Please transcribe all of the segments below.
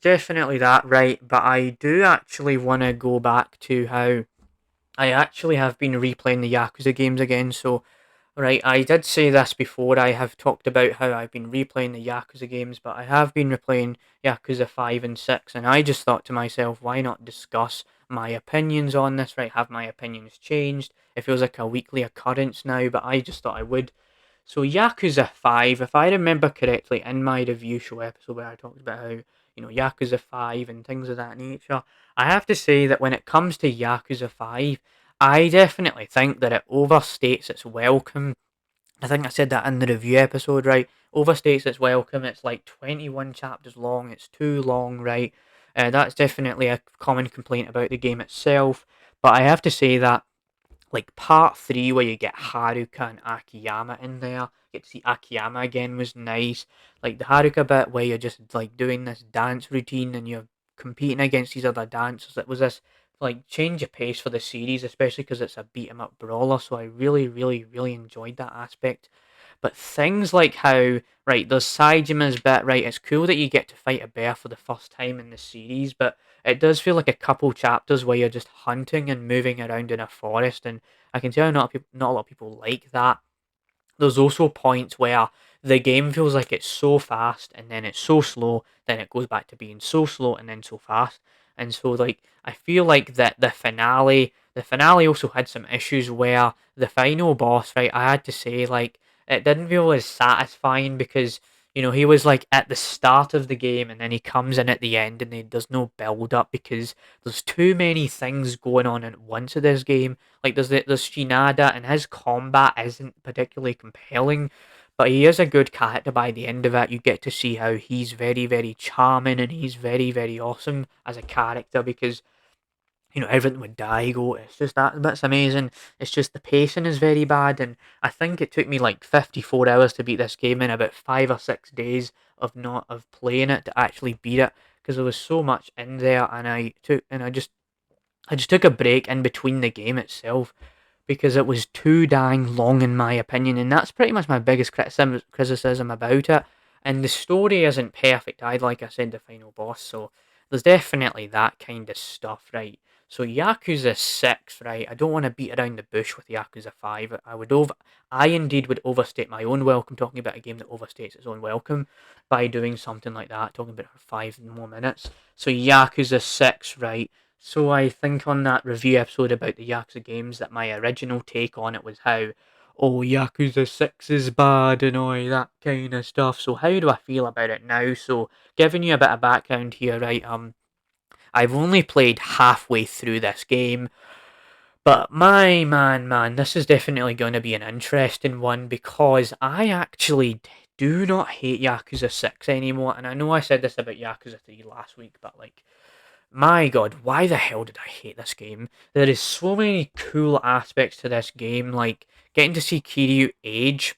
Definitely that, right? But I do actually want to go back to how I actually have been replaying the Yakuza games again. So, right, I did say this before. I have talked about how I've been replaying the Yakuza games, but I have been replaying Yakuza 5 and 6, and I just thought to myself, why not discuss my opinions on this, right? Have my opinions changed? It feels like a weekly occurrence now, but I just thought I would. So Yakuza 5, if I remember correctly, in my review show episode where I talked about how, Yakuza 5 and things of that nature, I have to say that when it comes to Yakuza 5, I definitely think that it overstates its welcome. I think I said that in the review episode, right? Overstates its welcome. It's like 21 chapters long. It's too long, right? That's definitely a common complaint about the game itself. But I have to say that like part three where you get Haruka and Akiyama in there. Get to see Akiyama again was nice. Like the Haruka bit where you're just like doing this dance routine and you're competing against these other dancers. It was this like change of pace for the series, especially because it's a beat 'em up brawler. So I really, really, really enjoyed that aspect. But things like how, right, there's Saijima's bit, right, it's cool that you get to fight a bear for the first time in the series, but it does feel like a couple chapters where you're just hunting and moving around in a forest, and I can tell not a lot of people like that. There's also points where the game feels like it's so fast and then it's so slow, then it goes back to being so slow and then so fast. And so like I feel like that the finale also had some issues where the final boss, right, I had to say like it didn't feel as satisfying because he was like at the start of the game and then he comes in at the end and there's no build up because there's too many things going on at once in this game. Like there's Shinada and his combat isn't particularly compelling, but he is a good character by the end of it. You get to see how he's very, very charming and he's very, very awesome as a character because everything with Daigo, it's just that bit's amazing. It's just the pacing is very bad, and I think it took me like 54 hours to beat this game in about 5 or 6 days of playing it to actually beat it because there was so much in there, and I just took a break in between the game itself because it was too dang long in my opinion, and that's pretty much my biggest criticism about it. And the story isn't perfect either, like I said, the final boss. So there's definitely that kind of stuff, right? So Yakuza 6, right? I don't want to beat around the bush with Yakuza 5. I indeed would overstate my own welcome talking about a game that overstates its own welcome by doing something like that, talking about it for 5 more minutes. So Yakuza 6, right? So I think on that review episode about the Yakuza games that my original take on it was how, oh, Yakuza 6 is bad and all that kind of stuff. So how do I feel about it now? So giving you a bit of background here, right? I've only played halfway through this game, but my man, this is definitely going to be an interesting one because I actually do not hate Yakuza 6 anymore. And I know I said this about Yakuza 3 last week, but like my god, why the hell did I hate this game? There is so many cool aspects to this game, like getting to see Kiryu age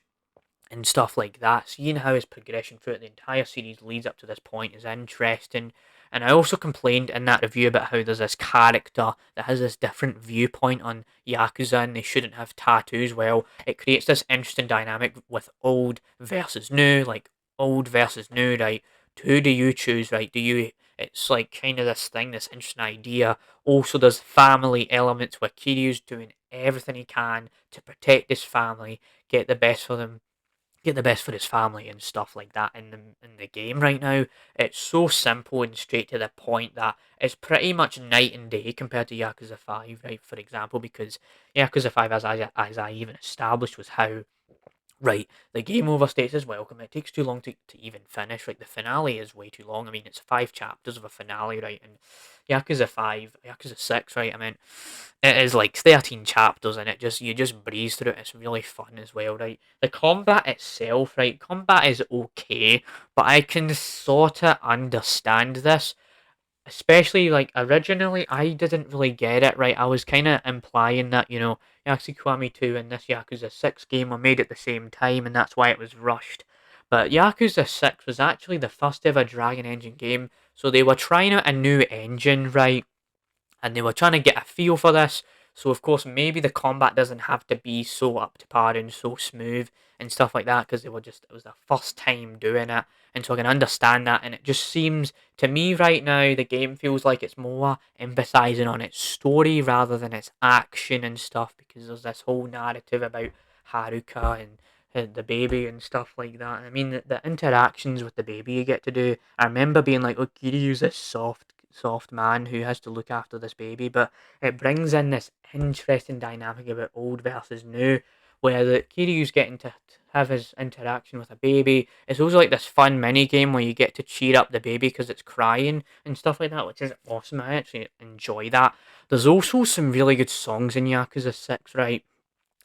and stuff like that. Seeing how his progression throughout the entire series leads up to this point is interesting. And I also complained in that review about how there's this character that has this different viewpoint on Yakuza and they shouldn't have tattoos. Well, it creates this interesting dynamic with old versus new, like old versus new, right? Who do you choose, right? It's like kind of this thing, this interesting idea. Also, there's family elements where Kiryu's doing everything he can to protect his family, get the best for them, get the best for his family and stuff like that in the game right now. It's so simple and straight to the point that it's pretty much night and day compared to Yakuza 5, right? For example, because Yakuza 5, as I even established, was how right, the game overstates its welcome. It takes too long to even finish. Like the finale is way too long. I mean, it's 5 chapters of a finale, right? And Yakuza 6, right? I mean, it is like 13 chapters, and you just breeze through it. It's really fun as well, right? The combat itself, right? Combat is okay, but I can sort of understand this. Especially like originally, I didn't really get it right. I was kind of implying that Yakuza Kiwami 2 and this Yakuza 6 game were made at the same time, and that's why it was rushed. But Yakuza 6 was actually the first ever Dragon Engine game, so they were trying out a new engine, right? And they were trying to get a feel for this. So of course, maybe the combat doesn't have to be so up to par and so smooth and stuff like that because it was the first time doing it. and so I can understand that. And it just seems to me right now the game feels like it's more emphasizing on its story rather than its action and stuff, because there's this whole narrative about Haruka and the baby and stuff like that. I mean, the interactions with the baby you get to do. I remember being like, "Oh, Kiryu's this soft man who has to look after this baby," but it brings in this interesting dynamic about old versus new, where the Kiryu's getting to have his interaction with a baby. It's also like this fun mini game where you get to cheer up the baby because it's crying and stuff like that, which is awesome. I actually enjoy that. There's also some really good songs in Yakuza 6, right?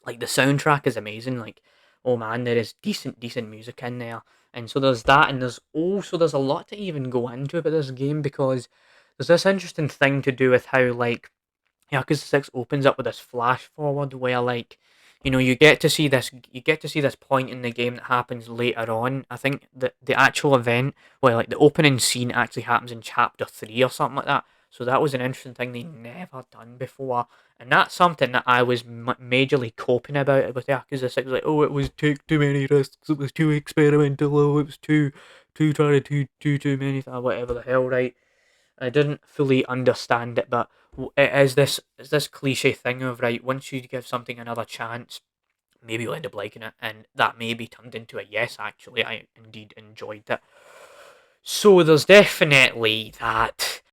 Like the soundtrack is amazing. Like, oh man, there is decent music in there. And so there's that, and there's a lot to even go into about this game, because there's this interesting thing to do with how, like, Yakuza 6 opens up with this flash forward where, like, you get to see this point in the game that happens later on. I think that the actual event where, like, the opening scene actually happens in chapter 3 or something like that. So that was an interesting thing they never done before. And that's something that I was majorly coping about with Yakuza 6. Like, oh, it was take too many risks, it was too experimental, oh, it was too trying to do too many, whatever the hell, right? I didn't fully understand it, but it is this cliche thing of, right, once you give something another chance, maybe you'll end up liking it, and that maybe turned into a yes. Actually, I indeed enjoyed it. So there's definitely that.